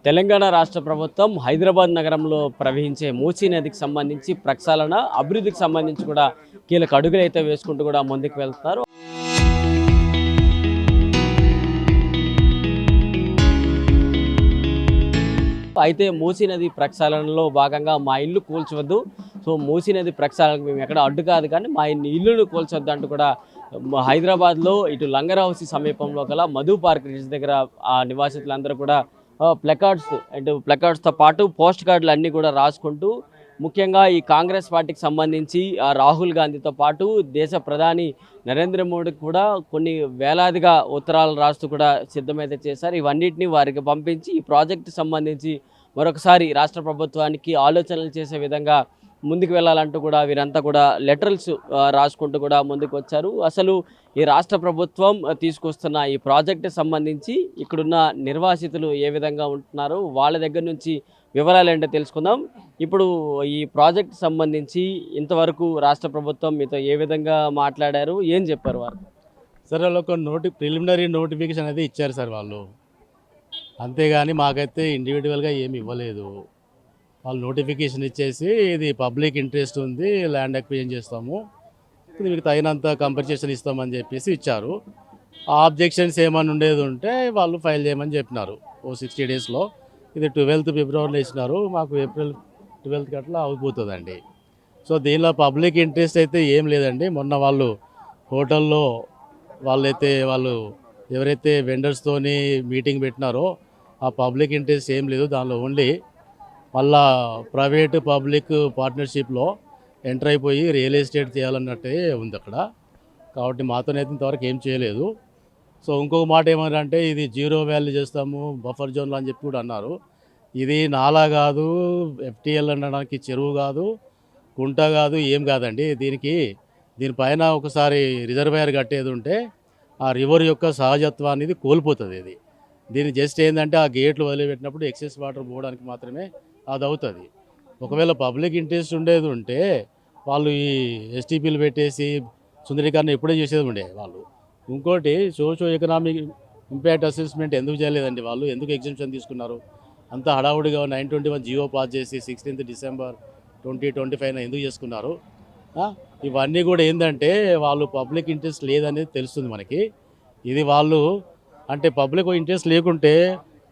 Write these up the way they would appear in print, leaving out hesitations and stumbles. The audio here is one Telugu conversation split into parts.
తెలంగాణ రాష్ట్ర ప్రభుత్వం హైదరాబాద్ నగరంలో ప్రవహించే మూసీ నదికి సంబంధించి ప్రక్షాళన అభివృద్ధికి సంబంధించి కూడా కీలక అడుగులు అయితే వేసుకుంటూ కూడా ముందుకు వెళ్తున్నారు. అయితే మూసీ నది ప్రక్షాళనలో భాగంగా మా ఇల్లు కూల్చవద్దు, సో మూసీ నది ప్రక్షాళనకు మేము ఎక్కడ అడ్డు కాదు, కానీ మా ఇల్లును కూల్చొద్దు అంటూ కూడా హైదరాబాద్లో ఇటు లంగరహౌసి సమీపంలో గల మధు పార్క్ రిడ్జ్ దగ్గర ఆ నివాసితులందరూ కూడా ప్లకార్డ్స్తో పాటు పోస్ట్ కార్డులు అన్నీ కూడా రాసుకుంటూ, ముఖ్యంగా ఈ కాంగ్రెస్ పార్టీకి సంబంధించి రాహుల్ గాంధీతో పాటు దేశ ప్రధాని నరేంద్ర మోడీకి కూడా కొన్ని వేలాదిగా ఉత్తరాలు రాస్తూ కూడా సిద్ధమైతే చేశారు. ఇవన్నిటిని వారికి పంపించి ఈ ప్రాజెక్టు సంబంధించి మరొకసారి రాష్ట్ర ప్రభుత్వానికి ఆలోచనలు చేసే విధంగా ముందుకు వెళ్ళాలంటూ కూడా వీరంతా కూడా లెటర్స్ రాసుకుంటూ కూడా ముందుకు వచ్చారు. అసలు ఈ రాష్ట్ర ప్రభుత్వం తీసుకొస్తున్న ఈ ప్రాజెక్టు సంబంధించి ఇక్కడున్న నిర్వాసితులు ఏ విధంగా ఉంటున్నారో వాళ్ళ దగ్గర నుంచి వివరాలు ఏంటో తెలుసుకుందాం. ఇప్పుడు ఈ ప్రాజెక్ట్ సంబంధించి ఇంతవరకు రాష్ట్ర ప్రభుత్వం మీతో ఏ విధంగా మాట్లాడారు, ఏం చెప్పారు వారు? సార్ వాళ్ళు ఒక ప్రిలిమినరీ నోటిఫికేషన్ అనేది ఇచ్చారు సార్ వాళ్ళు, అంతేగాని మాకైతే ఇండివిజువల్గా ఏమి ఇవ్వలేదు. వాళ్ళు నోటిఫికేషన్ ఇచ్చేసి ఇది పబ్లిక్ ఇంట్రెస్ట్ ఉంది, ల్యాండ్ అక్విజిషన్ చేస్తాము, ఇది మీకు తగినంత కంపెన్సేషన్ ఇస్తామని చెప్పేసి ఇచ్చారు. ఆ ఆబ్జెక్షన్స్ ఏమైనా ఉండేది ఉంటే వాళ్ళు ఫైల్ చేయమని చెప్పినారు ఓ 60 డేస్లో. ఇది 12th ఫిబ్రవరిలో ఇచ్చినారు, మాకు ఏప్రిల్ 12th అట్లా అయిపోతుందండి. సో దీనిలో పబ్లిక్ ఇంట్రెస్ట్ అయితే ఏం లేదండి. మొన్న వాళ్ళు హోటల్లో వాళ్ళు ఎవరైతే వెండర్స్తోని మీటింగ్ పెట్టినారో ఆ పబ్లిక్ ఇంట్రెస్ట్ ఏం లేదు. దానిలో ఓన్లీ మళ్ళా ప్రైవేటు పబ్లిక్ పార్ట్నర్షిప్లో ఎంటర్ అయిపోయి రియల్ ఎస్టేట్ చేయాలన్నట్టే ఉంది అక్కడ. కాబట్టి మాతోనైతే ఇంతవరకు ఏం చేయలేదు. సో ఇంకొక మాట ఏమన్నారంటే ఇది జీరో వాల్యూ చేస్తాము బఫర్ జోన్లో అని చెప్పి కూడా అన్నారు. ఇది నాలా కాదు, ఎఫ్టీఎల్ అనడానికి చెరువు కాదు, కుంట కాదు, ఏం కాదండి. దీనిపైన ఒకసారి రిజర్వాయర్ కట్టేది ఉంటే ఆ రివర్ యొక్క సహజత్వాన్ని ఇది కోల్పోతుంది. దీన్ని జస్ట్ ఏంటంటే ఆ గేట్లు వదిలిపెట్టినప్పుడు ఎక్సెస్ వాటర్ పోవడానికి మాత్రమే అది అవుతుంది. ఒకవేళ పబ్లిక్ ఇంట్రెస్ట్ ఉండేది ఉంటే వాళ్ళు ఈ ఎస్టీపీలు పెట్టేసి సుందరీకరణ ఎప్పుడే చేసేది ఉండే వాళ్ళు. ఇంకోటి సోషో ఎకనామిక్ ఇంపాక్ట్ అసెస్మెంట్ ఎందుకు చేయలేదండి వాళ్ళు? ఎందుకు ఎగ్జామ్షన్ తీసుకున్నారు? అంత హడావుడిగా 921 జియో పాస్ చేసి 16th డిసెంబర్ 2025 ఎందుకు చేసుకున్నారు? ఇవన్నీ కూడా ఏంటంటే వాళ్ళు పబ్లిక్ ఇంట్రెస్ట్ లేదనేది తెలుస్తుంది మనకి. ఇది వాళ్ళు అంటే పబ్లిక్ ఇంట్రెస్ట్ లేకుంటే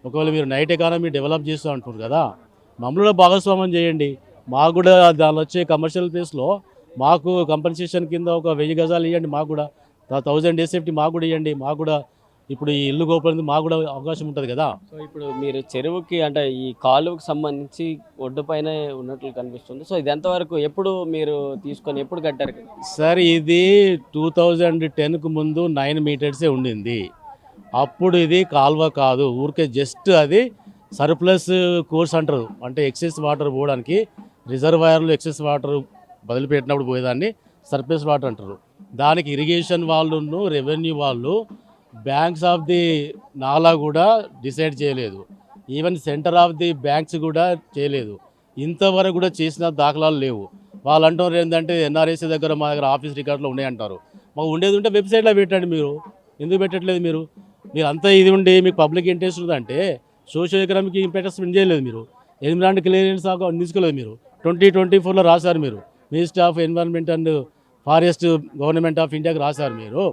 ఒకవేళ మీరు నైట్ ఎకానమీ డెవలప్ చేస్తూ అంటున్నారు కదా, మమ్మల్ని భాగస్వామ్యం చేయండి. మాకు కూడా దానిలో వచ్చే కమర్షియల్ ప్లేస్లో మాకు కంపెన్సేషన్ కింద ఒక 1000 గజాలు ఇవ్వండి, మాకు కూడా 1000 సేఫ్టీ మాకు కూడా ఇవ్వండి. మాకు కూడా ఇప్పుడు ఈ ఇల్లు గోపడింది, మాకు కూడా అవకాశం ఉంటుంది కదా. సో ఇప్పుడు మీరు చెరువుకి అంటే ఈ కాలువకి సంబంధించి ఒడ్డు పైన ఉన్నట్లు కనిపిస్తుంది. సో ఇది ఎంతవరకు ఎప్పుడు మీరు తీసుకొని ఎప్పుడు కట్టారు? సార్ ఇది 2010కు ముందు 9 మీటర్సే ఉండింది. అప్పుడు ఇది కాలువ కాదు, ఊరికే జస్ట్ అది సర్ప్లస్ కోర్స్ అంటారు. అంటే ఎక్సెస్ వాటర్ పోవడానికి రిజర్వాయర్లో ఎక్సెస్ వాటర్ వదిలిపెట్టినప్పుడు పోయేదాన్ని సర్ప్లస్ వాటర్ అంటారు. దానికి ఇరిగేషన్ వాళ్ళను రెవెన్యూ వాళ్ళు బ్యాంక్స్ ఆఫ్ ది నాలా కూడా డిసైడ్ చేయలేదు. Even centre of the banks కూడా చేయలేదు. ఇంతవరకు కూడా చేసిన దాఖలాలు లేవు. వాళ్ళు అంటారు ఏంటంటే ఎన్ఆర్ఎస్సీ దగ్గర మా దగ్గర ఆఫీస్ రికార్డులో ఉన్నాయంటారు. మాకు ఉండేది ఉంటే వెబ్సైట్లో పెట్టండి. మీరు ఎందుకు పెట్టట్లేదు? మీరు అంతా ఇది ఉండి మీకు పబ్లిక్ ఇంట్రెస్ట్ ఉందంటే సోషో ఎకనామిక్ ఇంపాక్ట్ అసెస్మెంట్ చేయలేదు. మీరు ఎన్విరాన్మెంట్ క్లియరెన్స్ తీసుకోలేదు. మీరు 2024లో రాశారు. మీరు ministry of environment and forest government of ఇండియాకి రాశారు. మీరు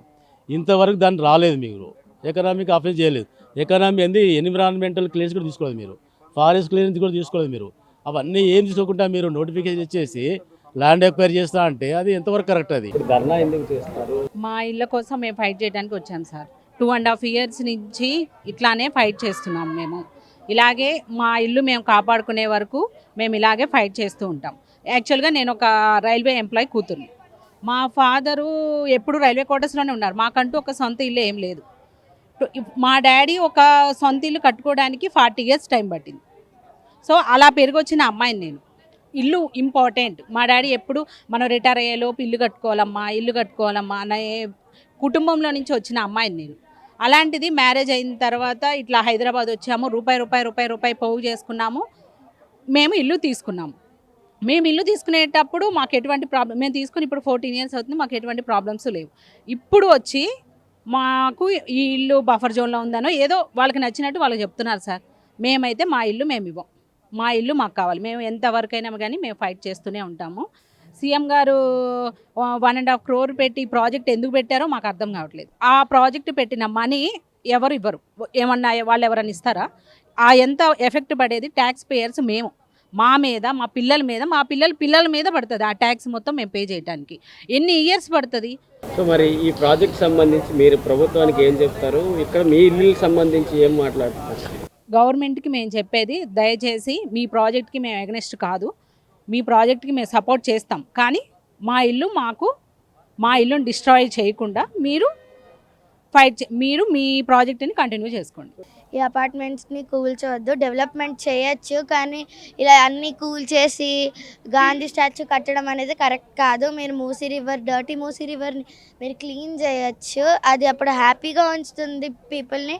ఇంతవరకు దాన్ని రాలేదు. మీరు ఎకనామిక్ ఆఫీస్ చేయలేదు. ఎకనామీ ఏంది ఎన్విరాన్మెంటల్ క్లియరెన్స్ కూడా తీసుకోలేదు. మీరు ఫారెస్ట్ క్లియరెన్స్ కూడా తీసుకోలేదు. మీరు అవన్నీ ఏం తీసుకోకుండా మీరు నోటిఫికేషన్ ఇచ్చేసి ల్యాండ్ ఎక్వైర్ చేస్తా అంటే అది ఎంతవరకు కరెక్ట్? అది ధర్నా ఎందుకు చేస్తారు? మా ఇళ్ళ కోసం మేము ఫైట్ చేయడానికి వచ్చాం సార్. 2.5 years నుంచి ఇట్లానే ఫైట్ చేస్తున్నాం. మేము ఇలాగే మా ఇల్లు మేము కాపాడుకునే వరకు మేము ఇలాగే ఫైట్ చేస్తూ ఉంటాం. యాక్చువల్గా నేను ఒక రైల్వే ఎంప్లాయీ కూతుర్ని. మా ఫాదరు ఎప్పుడు రైల్వే క్వార్టర్స్లోనే ఉన్నారు. మాకంటూ ఒక సొంత ఇల్లు ఏం లేదు. మా డాడీ ఒక సొంత ఇల్లు కట్టుకోవడానికి 40 years టైం పట్టింది. సో అలా పెరిగొచ్చిన అమ్మాయిని నేను. ఇల్లు ఇంపార్టెంట్. మా డాడీ ఎప్పుడు మనం రిటైర్ అయ్యేలోపు ఇల్లు కట్టుకోవాలమ్మా అనే కుటుంబంలో నుంచి వచ్చిన అమ్మాయిని నేను. అలాంటిది మ్యారేజ్ అయిన తర్వాత ఇట్లా హైదరాబాద్ వచ్చాము, రూపాయి పోగు చేసుకున్నాము, మేము ఇల్లు తీసుకున్నాము. మేము ఇల్లు తీసుకునేటప్పుడు మాకు ఎటువంటి ప్రాబ్లం, మేము తీసుకుని ఇప్పుడు 14 years అవుతుంది, మాకు ఎటువంటి ప్రాబ్లమ్స్ లేవు. ఇప్పుడు వచ్చి మాకు ఈ ఇల్లు బఫర్ జోన్లో ఉందనో ఏదో వాళ్ళకి నచ్చినట్టు వాళ్ళు చెప్తున్నారు సార్. మేమైతే మా ఇల్లు మేము ఇవ్వం. మా ఇల్లు మాకు కావాలి. మేము ఎంతవరకైనా కానీ మేము ఫైట్ చేస్తూనే ఉంటాము. సీఎం గారు 1.5 crore పెట్టి ఈ ప్రాజెక్ట్ ఎందుకు పెట్టారో మాకు అర్థం కావట్లేదు. ఆ ప్రాజెక్టు పెట్టిన మనీ ఎవరు ఇవ్వరు. ఏమన్నా వాళ్ళు ఎవరన్నా ఇస్తారా? ఆ ఎంత ఎఫెక్ట్ పడేది ట్యాక్స్ పేయర్స్ మేము. మా మీద, మా పిల్లల మీద, మా పిల్లల మీద పడుతుంది ఆ ట్యాక్స్ మొత్తం మేము పే చేయడానికి. ఎన్ని ఇయర్స్ పడుతుంది? సో మరి ఈ ప్రాజెక్ట్ సంబంధించి మీరు ప్రభుత్వానికి ఏం చెప్తారు? ఇక్కడ మీ ఇల్లుకి సంబంధించి ఏం మాట్లాడుతున్నారు? గవర్నమెంట్కి మేము చెప్పేది, దయచేసి మీ ప్రాజెక్ట్కి మేము ఎగనెస్ట్ కాదు, మీ ప్రాజెక్ట్కి మేము సపోర్ట్ చేస్తాం, కానీ మా ఇల్లుని డిస్ట్రాయ్ చేయకుండా మీరు మీ ప్రాజెక్ట్ని కంటిన్యూ చేసుకోండి. ఈ అపార్ట్మెంట్స్ని కూల్చవద్దు, డెవలప్మెంట్ చేయొచ్చు, కానీ ఇలా అన్నీ కూల్చేసి గాంధీ స్టాచ్యూ కట్టడం అనేది కరెక్ట్ కాదు. మీరు డర్టీ మూసీ రివర్ని మీరు క్లీన్ చేయొచ్చు, అది అప్పుడు హ్యాపీగా ఉంచుతుంది పీపుల్ని.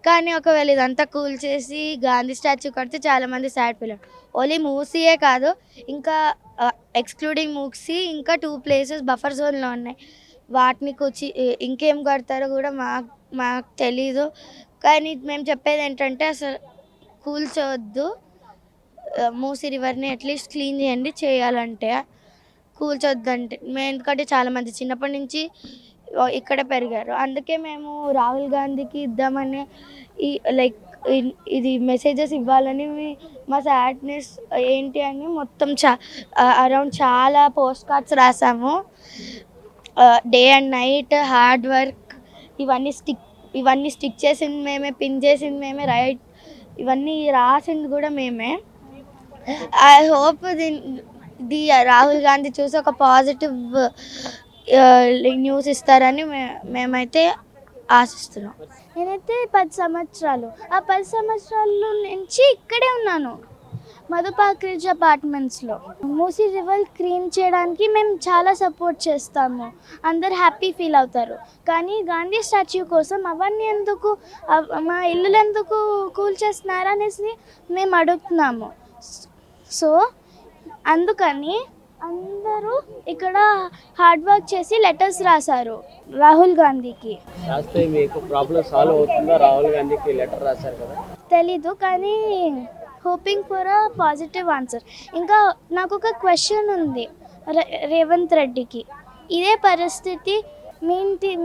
కానీ ఒకవేళ ఇదంతా కూల్చేసి గాంధీ స్టాచ్యూ కడితే చాలామంది సాడ్ ఫీల్ అవుతారు. ఓన్లీ మూసీయే కాదు, ఇంకా ఎక్స్క్లూడింగ్ మూసీ ఇంకా 2 places బఫర్ జోన్లో ఉన్నాయి. వాటిని ఇంకేం కడతారో కూడా మాకు తెలీదు. కానీ మేము చెప్పేది ఏంటంటే అసలు కూల్చవద్దు, మూసీ రివర్ని అట్లీస్ట్ క్లీన్ చేయాలంటే కూల్చొద్దు అంటే. మేము ఎందుకంటే చాలామంది చిన్నప్పటి నుంచి ఇక్కడ పెరిగారు, అందుకే మేము రాహుల్ గాంధీకి ఇద్దామని ఇది మెసేజెస్ ఇవ్వాలని మా సాడ్నెస్ ఏంటి అని మొత్తం అరౌండ్ చాలా పోస్ట్ కార్డ్స్ రాసాము. Day and night hard work, ఇవన్నీ స్టిక్ చేసింది మేమే, పిన్ చేసింది మేమే, ఇవన్నీ రాసింది కూడా మేమే. I hope the Rahul Gandhi చూసి ఒక పాజిటివ్ న్యూస్ ఇస్తారని మేమైతే ఆశిస్తున్నాం. నేనైతే 10 సంవత్సరాలు, ఆ 10 సంవత్సరాల నుంచి ఇక్కడే ఉన్నాను, మధుపార్క్ రిడ్జ్ అపార్ట్మెంట్స్లో. మూసీ రివర్ క్లీన్ చేయడానికి మేము చాలా సపోర్ట్ చేస్తాము, అందరు హ్యాపీ ఫీల్ అవుతారు. కానీ గాంధీ స్టాచ్యూ కోసం అవన్నీ ఎందుకు, మా ఇల్లులు ఎందుకు కూల్ చేస్తున్నారు అనేసి మేము అడుగుతున్నాము. సో అందుకని అందరూ ఇక్కడ హార్డ్ వర్క్ చేసి లెటర్స్ రాశారు రాహుల్ గాంధీకి. రాస్తే మీకు ప్రాబ్లం సాల్వ్ అవుతుందా? రాహుల్ గాంధీకి లెటర్ రాశారు కదా, తెలీదు, కానీ hoping for a positive answer. ఇంకా నాకు ఒక క్వశ్చన్ ఉంది రేవంత్ రెడ్డికి. ఇదే పరిస్థితి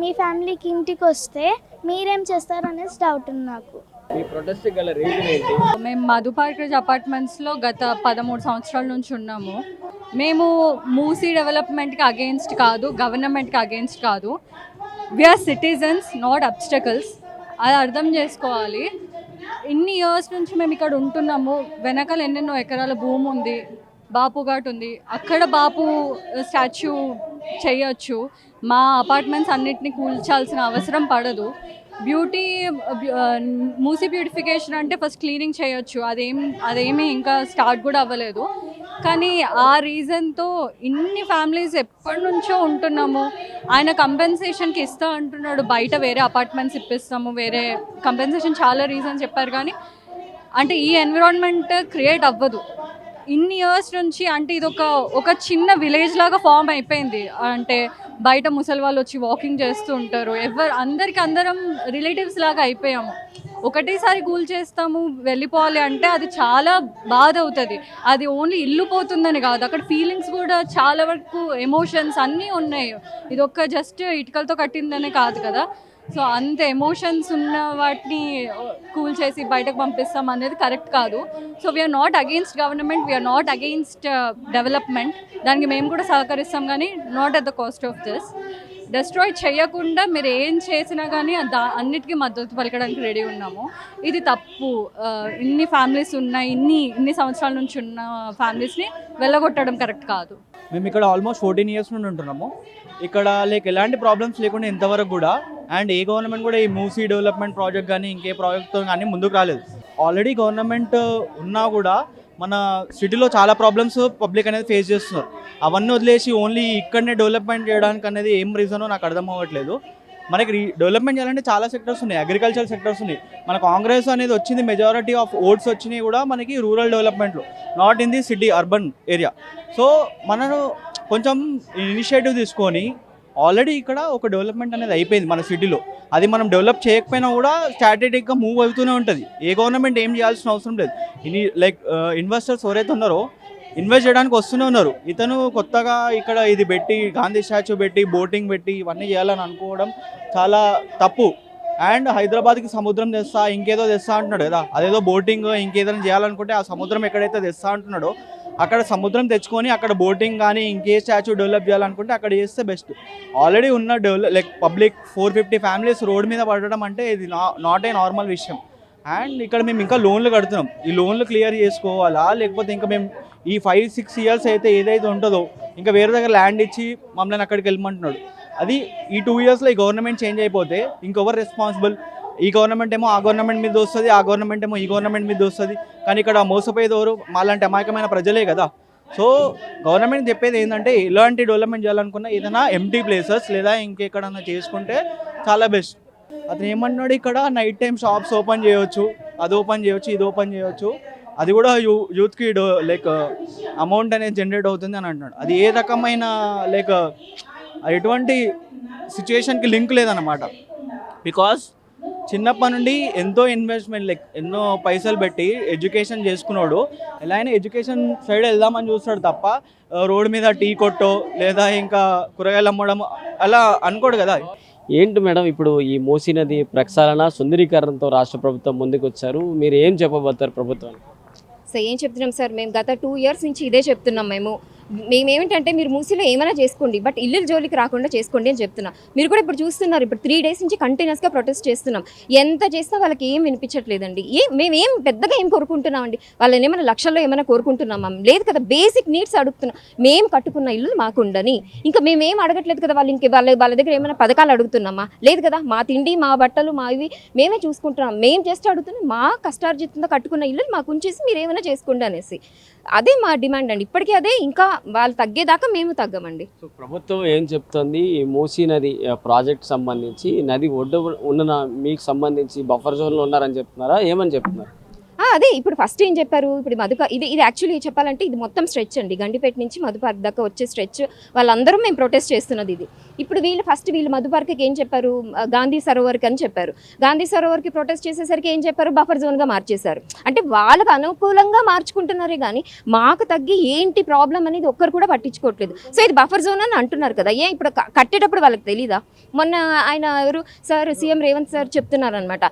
మీ ఫ్యామిలీకి ఇంటికి వస్తే మీరేం చేస్తారనేసి డౌట్ ఉంది నాకు. మీ ప్రొటెస్ట్ గల రీజన్ ఏంటి? మేము మధుపార్క్ రిడ్జ్ అపార్ట్మెంట్స్లో గత 13 సంవత్సరాల నుంచి ఉన్నాము. మేము మూసీ డెవలప్మెంట్కి అగెయిన్స్ట్ కాదు, గవర్నమెంట్కి అగెయిన్స్ట్ కాదు. We are citizens, not obstacles. అది అర్థం చేసుకోవాలి. ఇన్ని ఇయర్స్ నుంచి మేము ఇక్కడ ఉంటున్నాము. వెనకాల ఎన్నెన్నో ఎకరాల భూమి ఉంది, బాపు ఘాట్ ఉంది, అక్కడ బాపు స్టాచ్యూ చేయొచ్చు. మా అపార్ట్మెంట్స్ అన్నిటిని కూల్చాల్సిన అవసరం పడదు. మూసీ బ్యూటిఫికేషన్ అంటే ఫస్ట్ క్లీనింగ్ చేయొచ్చు, అదేమీ ఇంకా స్టార్ట్ కూడా అవ్వలేదు. కానీ ఆ రీజన్తో ఇన్ని ఫ్యామిలీస్ ఎప్పటి నుంచో ఉంటున్నాము. ఆయన కంపెన్సేషన్కి ఇస్తా అంటున్నాడు, బయట వేరే అపార్ట్మెంట్స్ ఇప్పిస్తాము, వేరే కంపెన్సేషన్ చాలా రీజన్స్ చెప్పారు. కానీ అంటే ఈ ఎన్విరాన్మెంట్ క్రియేట్ అవ్వదు ఇన్ని ఇయర్స్ నుంచి. అంటే ఇది ఒక చిన్న విలేజ్ లాగా ఫామ్ అయిపోయింది. అంటే బయట ముసలి వాళ్ళు వచ్చి వాకింగ్ చేస్తూ ఉంటారు, అందరం రిలేటివ్స్ లాగా అయిపోయాము. ఒకటేసారి కూల్ చేస్తాము వెళ్ళిపోవాలి అంటే అది చాలా బాధ అవుతుంది. అది ఓన్లీ ఇల్లు పోతుందని కాదు, అక్కడ ఫీలింగ్స్ కూడా చాలా వరకు, ఎమోషన్స్ అన్నీ ఉన్నాయి. ఇది ఒక్క జస్ట్ ఇటుకలతో కట్టిందనే కాదు కదా. సో అంత ఎమోషన్స్ ఉన్న వాటిని కూల్ చేసి బయటకు పంపిస్తాం అనేది కరెక్ట్ కాదు. So we are not against government, we are not against development. దానికి మేము కూడా సహకరిస్తాం, కానీ not at the cost of this. Destroy చేయకుండా మీరు ఏం చేసినా కానీ అన్నిటికీ మద్దతు పలకడానికి రెడీ ఉన్నాము. ఇది తప్పు. ఇన్ని ఫ్యామిలీస్ ఉన్నాయి, ఇన్ని సంవత్సరాల నుంచి ఉన్న ఫ్యామిలీస్ని వెళ్ళగొట్టడం కరెక్ట్ కాదు. మేము ఇక్కడ ఆల్మోస్ట్ 14 years నుండి ఉంటున్నాము. ఇక్కడ ఎలాంటి ప్రాబ్లమ్స్ లేకుండా ఇంతవరకు కూడా. అండ్ ఏ గవర్నమెంట్ కూడా ఈ మూసీ డెవలప్మెంట్ ప్రాజెక్ట్ కానీ ఇంకే ప్రాజెక్ట్తో కానీ ముందుకు రాలేదు. ఆల్రెడీ గవర్నమెంట్ ఉన్నా కూడా మన సిటీలో చాలా ప్రాబ్లమ్స్ పబ్లిక్ అనేది ఫేస్ చేస్తున్నారు. అవన్నీ వదిలేసి ఓన్లీ ఇక్కడనే డెవలప్మెంట్ చేయడానికి అనేది ఏం రీజనో నాకు అర్థం అవ్వట్లేదు. మనకి డెవలప్మెంట్ చేయాలంటే చాలా సెక్టర్స్ ఉన్నాయి, అగ్రికల్చర్ సెక్టర్స్ ఉన్నాయి. మన కాంగ్రెస్ అనేది వచ్చింది, మెజారిటీ ఆఫ్ ఓట్స్ వచ్చినాయి కూడా మనకి రూరల్ డెవలప్మెంట్లో, not in the city urban area. So మనం కొంచెం ఇనిషియేటివ్ తీసుకొని ఆల్రెడీ ఇక్కడ ఒక డెవలప్మెంట్ అనేది అయిపోయింది మన సిటీలో. అది మనం డెవలప్ చేయకపోయినా కూడా స్ట్రాటజిక్గా మూవ్ అవుతూనే ఉంటుంది. ఏ గవర్నమెంట్ ఏం చేయాల్సిన అవసరం లేదు. ఇన్వెస్టర్స్ ఎవరైతే ఉన్నారో ఇన్వెస్ట్ చేయడానికి వస్తూనే ఉన్నారు. ఇతను కొత్తగా ఇక్కడ ఇది పెట్టి గాంధీ స్టాచ్యూ పెట్టి బోటింగ్ పెట్టి ఇవన్నీ చేయాలని అనుకోవడం చాలా తప్పు. అండ్ హైదరాబాద్కి సముద్రం తెస్తా ఇంకేదో తెస్తా అంటున్నాడు కదా, అదేదో బోటింగ్ ఇంకేదైనా చేయాలనుకుంటే ఆ సముద్రం ఎక్కడైతే తెస్తా అంటున్నాడో అక్కడ సముద్రం తెచ్చుకొని అక్కడ బోటింగ్ కానీ ఇంకే స్టాచ్యూ డెవలప్ చేయాలనుకుంటే అక్కడ చేస్తే బెస్ట్. ఆల్రెడీ ఉన్న పబ్లిక్ 450 ఫ్యామిలీస్ రోడ్ మీద పడడం అంటే ఇది నాట్ ఏ నార్మల్ విషయం. అండ్ ఇక్కడ మేము ఇంకా లోన్లు కడుతున్నాం. ఈ లోన్లు క్లియర్ చేసుకోవాలా, లేకపోతే ఇంకా మేము ఈ 5-6 ఇయర్స్ అయితే ఏదైతే ఉంటుందో ఇంకా వేరే దగ్గర ల్యాండ్ ఇచ్చి మమ్మల్ని అక్కడికి వెళ్ళమంటున్నాడు. అది ఈ 2 ఇయర్స్లో ఈ గవర్నమెంట్ చేంజ్ అయిపోతే ఇంకెవరు రెస్పాన్సిబుల్? ఈ గవర్నమెంట్ ఏమో ఆ గవర్నమెంట్ మీద వస్తుంది, ఆ గవర్నమెంట్ ఏమో ఈ గవర్నమెంట్ మీద వస్తుంది. కానీ ఇక్కడ మోసపోయేది ఎవరు? మాలాంటి అమాయకమైన ప్రజలే కదా. సో గవర్నమెంట్ చెప్పేది ఏంటంటే ఇలాంటి డెవలప్మెంట్ చేయాలనుకున్నా ఏదైనా ఎంటీ ప్లేసెస్ లేదా ఇంకెక్కడన్నా చేసుకుంటే చాలా బెస్ట్. అతను ఏమంటున్నాడు, ఇక్కడ నైట్ టైం షాప్స్ ఓపెన్ చేయవచ్చు, అది ఓపెన్ చేయవచ్చు, ఇది ఓపెన్ చేయవచ్చు, అది కూడా యూత్కి అమౌంట్ అనేది జనరేట్ అవుతుంది అని అంటున్నాడు. అది ఏ రకమైన ఎటువంటి సిచ్యుయేషన్కి లింక్ లేదన్నమాట. బికాస్ చిన్నప్పటి నుండి ఎంతో ఇన్వెస్ట్మెంట్ ఎన్నో పైసలు పెట్టి ఎడ్యుకేషన్ చేసుకున్నాడు. ఎలా అయినా ఎడ్యుకేషన్ సైడ్ వెళ్దామని చూస్తాడు తప్ప రోడ్డు మీద టీ కొట్టో లేదా ఇంకా కూరగాయలు అమ్మడం అలా అనుకోడు కదా. ఏంటి మేడం, ఇప్పుడు ఈ మూసీ నది ప్రక్షాళన సుందరీకరణతో రాష్ట్ర ప్రభుత్వం ముందుకు వచ్చారు, మీరు ఏం చెప్పబోతారు ప్రభుత్వానికి? సో ఏం చెప్తున్నాం సార్, మేము గత 2 ఇయర్స్ నుంచి ఇదే చెప్తున్నాం. మేమేమిటంటే మీరు మూసీలో ఏమైనా చేసుకోండి, బట్ ఇల్లు జోలికి రాకుండా చేసుకోండి అని చెప్తున్నాం. మీరు కూడా ఇప్పుడు చూస్తున్నారు, ఇప్పుడు 3 డేస్ నుంచి కంటిన్యూస్గా ప్రొటెస్ట్ చేస్తున్నాం. ఎంత చేసినా వాళ్ళకి ఏం వినిపించట్లేదండి. మేమేం పెద్దగా ఏం కోరుకుంటున్నామండి? వాళ్ళని ఏమైనా లక్షల్లో ఏమైనా కోరుకుంటున్నామా? లేదు కదా, బేసిక్ నీడ్స్ అడుగుతున్నాం. మేము కట్టుకున్న ఇల్లు మాకు ఉండని, ఇంకా మేమేం అడగట్లేదు కదా. వాళ్ళ దగ్గర ఏమైనా పథకాలు అడుగుతున్నామా? లేదు కదా. మా తిండి, మా బట్టలు, మా ఇవి మేమే చూసుకుంటున్నాం. మేము జస్ట్ అడుగుతున్నాం మా కష్టార్జితంగా కట్టుకున్న ఇల్లు మాకు ఉంచేసి మీరు ఏమైనా చేసుకోండి అనేసి. అదే మా డిమాండ్ అండి. ఇప్పటికీ అదే, ఇంకా వాళ్ళు తగ్గేదాకా మేము తగ్గమండి. సో ప్రభుత్వం ఏం చెప్తుంది, ఈ మూసీ నది ప్రాజెక్ట్ సంబంధించి నది ఒడ్డు ఉన్న మీకు సంబంధించి బఫర్ జోన్లో ఉన్నారని చెప్తున్నారా, ఏమని చెప్తున్నారు? అదే ఇప్పుడు ఫస్ట్ ఏం చెప్పారు, ఇప్పుడు ఇది యాక్చువల్లీ చెప్పాలంటే ఇది మొత్తం స్ట్రెచ్ అండి. గండిపేట నుంచి మధుపార్క్ దాకా వచ్చే స్ట్రెచ్. వాళ్ళందరూ మేము ప్రొటెస్ట్ చేస్తున్నది ఇది. ఇప్పుడు వీళ్ళు మధుపార్క్కి ఏం చెప్పారు, గాంధీ సరోవర్కి అని చెప్పారు. గాంధీ సరోవర్కి ప్రొటెస్ట్ చేసేసరికి ఏం చెప్పారు, బఫర్ జోన్గా మార్చేశారు. అంటే వాళ్ళకు అనుకూలంగా మార్చుకుంటున్నారే కానీ మాకు తగ్గి ఏంటి ప్రాబ్లం అనేది ఒక్కరు కూడా పట్టించుకోవట్లేదు. సో ఇది బఫర్ జోన్ అని అంటున్నారు కదా, ఇప్పుడు కట్టేటప్పుడు వాళ్ళకి తెలీదా? మొన్న ఆయన ఎవరు సార్, సీఎం రేవంత్ సార్ చెప్తున్నారనమాట,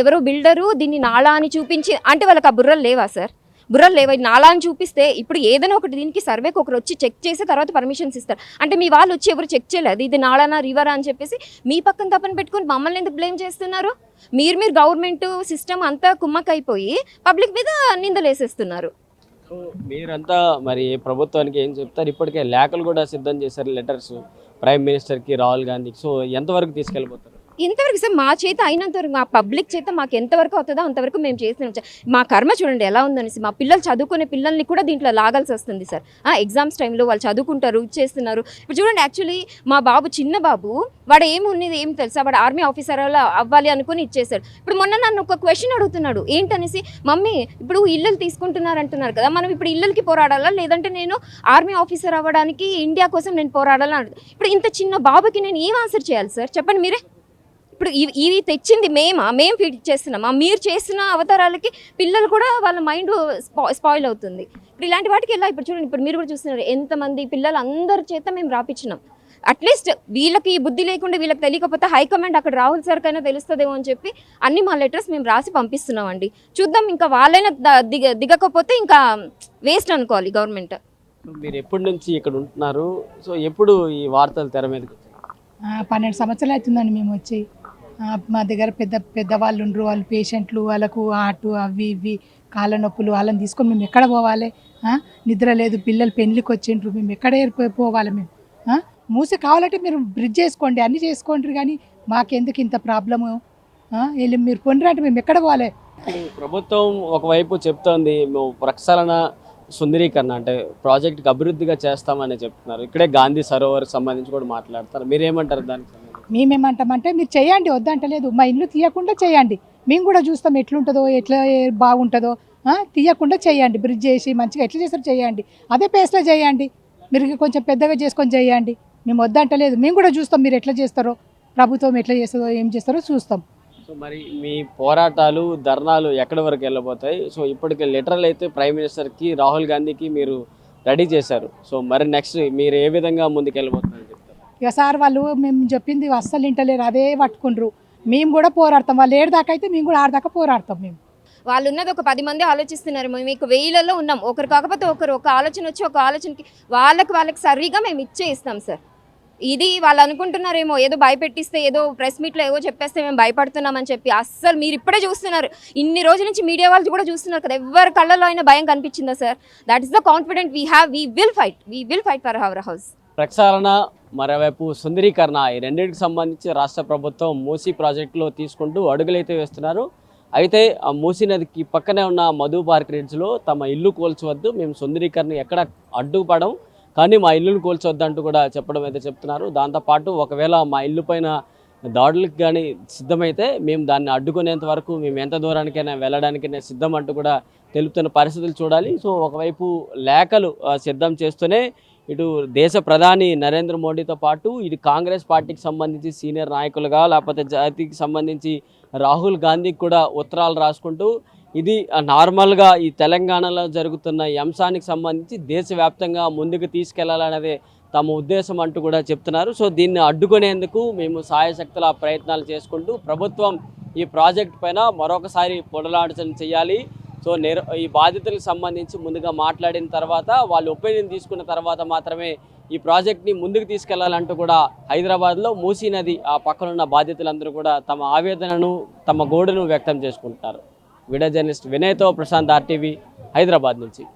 ఎవరో బిల్డరు దీన్ని నాలా అని చూపించి, అంటే వాళ్ళకి ఆ బుర్రలు లేవా సార్? బుర్రలు లేవా? నాలా అని చూపిస్తే ఇప్పుడు ఏదైనా ఒకటి దీనికి సర్వేకి ఒకరు వచ్చి చెక్ చేసి తర్వాత పర్మిషన్స్ ఇస్తారు. అంటే మీ వాళ్ళు వచ్చి ఎవరు చెక్ చేయలేదు ఇది నాలానా రివరా అని చెప్పేసి మీ పక్కన తప్పని పెట్టుకొని మమ్మల్ని ఎందుకు బ్లేమ్ చేస్తున్నారు? మీరు గవర్నమెంట్ సిస్టమ్ అంతా కుమ్మక్కైపోయి పబ్లిక్ మీద నిందలేసేస్తున్నారు. మీరంతా మరి ప్రభుత్వానికి ఏం చెప్తారు? ఇప్పటికే లేఖలు కూడా సిద్ధం చేశారు, లెటర్స్ ప్రైమ్ మినిస్టర్కి, రాహుల్ గాంధీకి. సో ఎంతవరకు తీసుకెళ్ళిపోతారు? ఎంతవరకు సార్? మా చేత అయినంత వరకు, మా పబ్లిక్ చేత మాకు ఎంతవరకు అవుతుందో అంతవరకు మేము చేస్తున్నాం. మా కర్మ చూడండి ఎలా ఉందనేసి. మా పిల్లలు చదువుకునే పిల్లల్ని కూడా దీంట్లో లాగాల్సి వస్తుంది సార్. ఎగ్జామ్స్ టైంలో వాళ్ళు చదువుకుంటారు, చేస్తున్నారు. ఇప్పుడు చూడండి, యాక్చువల్లీ మా బాబు, చిన్న బాబు, వాడు ఏం తెలుసా, వాడు ఆర్మీ ఆఫీసర్ అవ్వాలి అనుకుని ఇచ్చేసాడు. ఇప్పుడు మొన్న నన్ను ఒక క్వశ్చన్ అడుగుతున్నాడు, ఏంటనేసి, మమ్మీ ఇప్పుడు ఇల్లులు తీసుకుంటున్నారు అంటున్నారు కదా, మనం ఇప్పుడు ఇల్లులకి పోరాడాలా లేదంటే నేను ఆర్మీ ఆఫీసర్ అవ్వడానికి ఇండియా కోసం నేను పోరాడాలా? ఇప్పుడు ఇంత చిన్న బాబుకి నేను ఏం ఆన్సర్ చేయాలి సార్, చెప్పండి మీరే. ఇప్పుడు ఇవి తెచ్చింది మేము ఫీడ్ చేస్తున్నామా? మీరు చేసిన అవతారాలకి పిల్లలు కూడా వాళ్ళ మైండ్ స్పాయిల్ అవుతుంది. ఇప్పుడు ఇలాంటి వాటికి ఎలా? ఇప్పుడు చూడండి, ఇప్పుడు మీరు కూడా చూస్తున్నారు ఎంతమంది పిల్లలు అందరి చేత మేము రాపించినాం. అట్లీస్ట్ వీళ్ళకి బుద్ధి లేకుండా వీళ్ళకి తెలియకపోతే హైకమాండ్ అక్కడ రాహుల్ సార్ కైనా తెలుస్తుందేమో అని చెప్పి అన్ని మా లెటర్స్ మేము రాసి పంపిస్తున్నామండి. చూద్దాం, ఇంకా వాళ్ళైనా దిగకపోతే ఇంకా వేస్ట్ అనుకోవాలి గవర్నమెంట్. మీరు ఎప్పటి నుంచి ఇక్కడ ఉంటున్నారు? సో ఎప్పుడు ఈ వార్తలు తెర మీదకి? 12 సంవత్సరాలు అవుతుందండి మేము వచ్చి. మా దగ్గర పెద్దవాళ్ళు ఉండరు, వాళ్ళు పేషెంట్లు, వాళ్ళకు ఆటు అవి ఇవి కాళ్ళ నొప్పులు, వాళ్ళని తీసుకొని మేము ఎక్కడ పోవాలి? నిద్ర లేదు, పిల్లలు పెళ్ళికి వచ్చిండ్రు, మేము ఎక్కడ పోవాలి? మేము మూసి కావాలంటే మీరు బ్రిడ్జ్ చేసుకోండి, అన్నీ చేసుకోండి, కానీ మాకెందుకు ఇంత ప్రాబ్లము? వెళ్ళి మీరు పొండ్రు అంటే మేము ఎక్కడ పోవాలి? ప్రభుత్వం ఒకవైపు చెప్తోంది ప్రక్షాళన సుందరీకరణ అంటే ప్రాజెక్ట్కి అభివృద్ధిగా చేస్తామని చెప్తున్నారు. ఇక్కడే గాంధీ సరోవర్కి సంబంధించి కూడా మాట్లాడతారు, మీరేమంటారు దానికి? మేమేమంటామంటే మీరు చేయండి, వద్దంటలేదు, మా ఇల్లు తీయకుండా చేయండి, మేము కూడా చూస్తాం ఎట్లుంటుందో, ఎట్లా బాగుంటుందో. తీయకుండా చేయండి, బ్రిడ్జ్ చేసి మంచిగా ఎట్లా చేస్తారో చేయండి, అదే పేస్లో చేయండి, మీరు కొంచెం పెద్దగా చేసుకొని చేయండి. మేము వద్దంటలేదు, మేము కూడా చూస్తాం మీరు ఎట్లా చేస్తారో, ప్రభుత్వం ఎట్లా చేస్తుందో ఏం చేస్తారో చూస్తాం. సో మరి మీ పోరాటాలు ధర్నాలు ఎక్కడి వరకు వెళ్ళబోతాయి? సో ఇప్పటికి లెటర్లు అయితే ప్రైమ్ మినిస్టర్కి రాహుల్ గాంధీకి మీరు రెడీ చేశారు. సో మరి నెక్స్ట్ మీరు ఏ విధంగా ముందుకు వెళ్ళబోతున్నారు చెప్తారు? ఇక సార్ వాళ్ళు మేము చెప్పింది అస్సలు వింటలేరు, అదే పట్టుకుండ్రు. మేము కూడా పోరాడతాం, వాళ్ళు ఏడు దాకా అయితే మేము కూడా 6 దాకా పోరాడతాం. మేము వాళ్ళు ఉన్నది ఒక 10 మంది ఆలోచిస్తున్నారు, మేము మీకు 1000లలో ఉన్నాం. ఒకరు కాకపోతే ఒకరు ఒక ఆలోచన వచ్చి ఒక ఆలోచనకి వాళ్ళకి సరిగా మేము ఇస్తాం సార్. ఇది వాళ్ళు అనుకుంటున్నారేమో ఏదో భయపెట్టిస్తే, ఏదో ప్రెస్ మీట్లో ఏవో చెప్పేస్తే మేము భయపడుతున్నామని చెప్పి. అస్సలు మీరు ఇప్పుడే చూస్తున్నారు, ఇన్ని రోజుల నుంచి మీడియా వాళ్ళు కూడా చూస్తున్నారు కదా, ఎవరి కళ్ళలో అయినా భయం కనిపించిందా sir? That is the confident we have. We will fight for our house. ప్రక్షాళన, మరోవైపు సుందరీకరణ, ఈ రెండింటికి సంబంధించి రాష్ట్ర ప్రభుత్వం మూసీ ప్రాజెక్టులో తీసుకుంటూ అడుగులైతే వేస్తున్నారు. అయితే ఆ మూసీ నదికి పక్కనే ఉన్న మధు పార్క్ రిడ్జ్లో తమ ఇల్లు కూల్చవద్దు, మేము సుందరీకరణ ఎక్కడ అడ్డుపడం, కానీ మా ఇల్లును కూల్చొద్దు అంటూ కూడా చెప్పడం అయితే చెప్తున్నారు. దాంతోపాటు ఒకవేళ మా ఇల్లు పైన దాడులకు కానీ సిద్ధమైతే మేము దాన్ని అడ్డుకునేంత వరకు మేము ఎంత దూరానికైనా వెళ్ళడానికైనా సిద్ధం అంటూ కూడా తెలుపుతున్న పరిస్థితులు చూడాలి. సో ఒకవైపు లేఖలు సిద్ధం చేస్తూనే ఇటు దేశ ప్రధాని నరేంద్ర మోడీతో పాటు ఇటు కాంగ్రెస్ పార్టీకి సంబంధించి సీనియర్ నాయకులుగా, లేకపోతే జాతికి సంబంధించి రాహుల్ గాంధీకి కూడా ఉత్తరాలు రాసుకుంటూ ఇది నార్మల్గా ఈ తెలంగాణలో జరుగుతున్న ఈ అంశానికి సంబంధించి దేశవ్యాప్తంగా ముందుకు తీసుకెళ్లాలనేదే తమ ఉద్దేశం అంటూ కూడా చెప్తున్నారు. సో దీన్ని అడ్డుకునేందుకు మేము సాయశక్తుల ప్రయత్నాలు చేసుకుంటూ ప్రభుత్వం ఈ ప్రాజెక్ట్ పైన మరొకసారి పునరాలోచన చేయాలి. సో ఈ బాధితులకు సంబంధించి ముందుగా మాట్లాడిన తర్వాత వాళ్ళు ఒపీనియన్ తీసుకున్న తర్వాత మాత్రమే ఈ ప్రాజెక్ట్ని ముందుకు తీసుకెళ్లాలంటూ కూడా హైదరాబాద్లో మూసీ నది ఆ పక్కనున్న బాధితులందరూ కూడా తమ ఆవేదనను, తమ గోడును వ్యక్తం చేసుకుంటున్నారు. వీడియో జర్నలిస్ట్ వినయ్తో ప్రశాంత్, RTV, హైదరాబాద్ నుంచి.